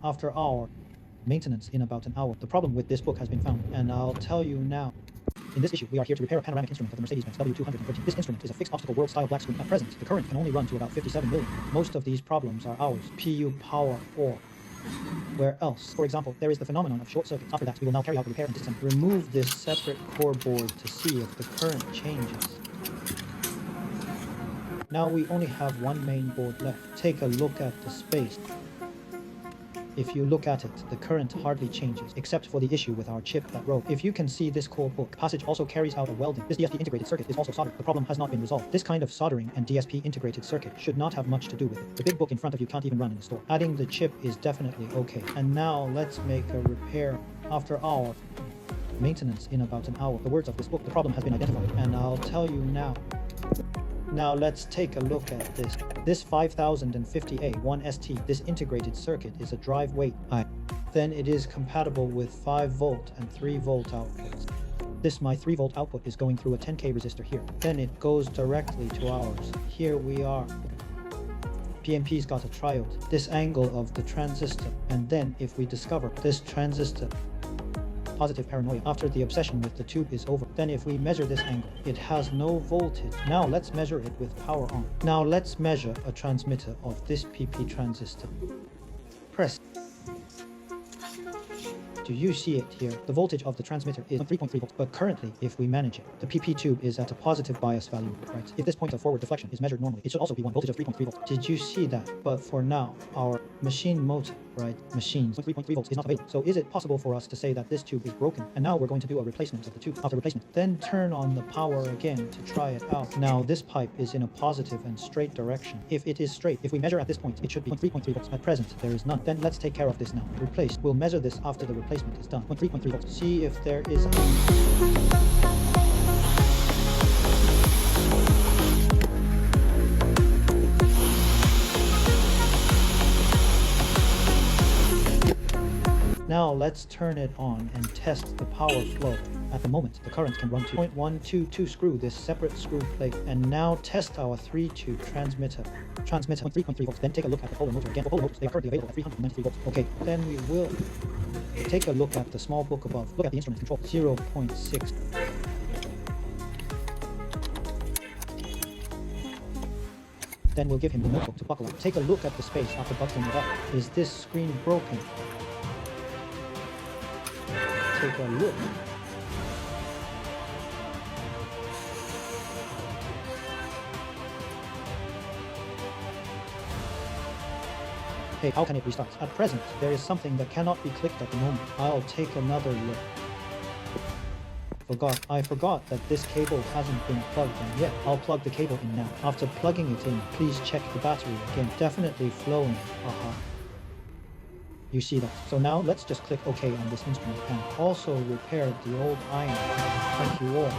after our maintenance in about an hour. The problem with this book has been found, and I'll tell you now. In this issue, we are here to repair a panoramic instrument of the Mercedes-Benz W213. This instrument is a fixed optical world-style black screen. At present, the current can only run to about 57 million. Most of these problems are ours. PU power or where else? For example, there is the phenomenon of short circuits. After that, we will now carry out the repair and disassembly. Remove this separate core board to see if the current changes. Now we only have one main board left. Take a look at the space. If you look at it, the current hardly changes, except for the issue with our chip that broke. If you can see this core book, passage also carries out a welding. This DSP integrated circuit is also soldered. The problem has not been resolved. This kind of soldering and DSP integrated circuit should not have much to do with it. The big book in front of you can't even run in the store. Adding the chip is definitely okay. And now let's make a repair after our maintenance in about an hour. The words of this book, the problem has been identified, and I'll tell you now. Now let's take a look at this. This 5050A1ST, this integrated circuit is a drive weight I. Then it is compatible with 5 volt and 3 volt outputs. This my 3 volt output is going through a 10K resistor here. Then it goes directly to ours. Here we are. PMP's got a triode. This angle of the transistor. And then if we discover this transistor positive paranoia after the obsession with the tube is over. Then if we measure this angle, it has no voltage. Now let's measure it with power on. Now let's measure a transmitter of this PP transistor. Press. Do you see it here? The voltage of the transmitter is 3.3 volts, but currently, if we manage it, the PP tube is at a positive bias value, right? If this point of forward deflection is measured normally, it should also be 1 voltage of 3.3 volts. Did you see that? But for now, our machine motor, right, machines, 3.3 volts is not available. So is it possible for us to say that this tube is broken? And now we're going to do a replacement of the tube. After replacement, then turn on the power again to try it out. Now this pipe is in a positive and straight direction. If it is straight, if we measure at this point, it should be 3.3 volts. At present, there is none. Then let's take care of this now. Replace. We'll measure this after the replacement is done. 3.3 volts. See if there is a... Now let's turn it on and test the power flow. At the moment, the current can run to 0.122. Screw this separate screw plate and now test our 3-tube transmitter. Transmitter 3.3 volts. Then take a look at the polar motor again. For polar motors, they are currently available at 393 volts. Okay, then we will take a look at the small book above. Look at the instrument control. 0.6. Then we'll give him the notebook to buckle up. Take a look at the space after buckling it up. Is this screen broken? Take a look. Hey, how can it restart? At present, there is something that cannot be clicked at the moment. I'll take another look. I forgot that this cable hasn't been plugged in yet. I'll plug the cable in now. After plugging it in, please check the battery again. Definitely flowing. You see that? So now let's just click OK on this instrument and also repair the old iron. Thank you all.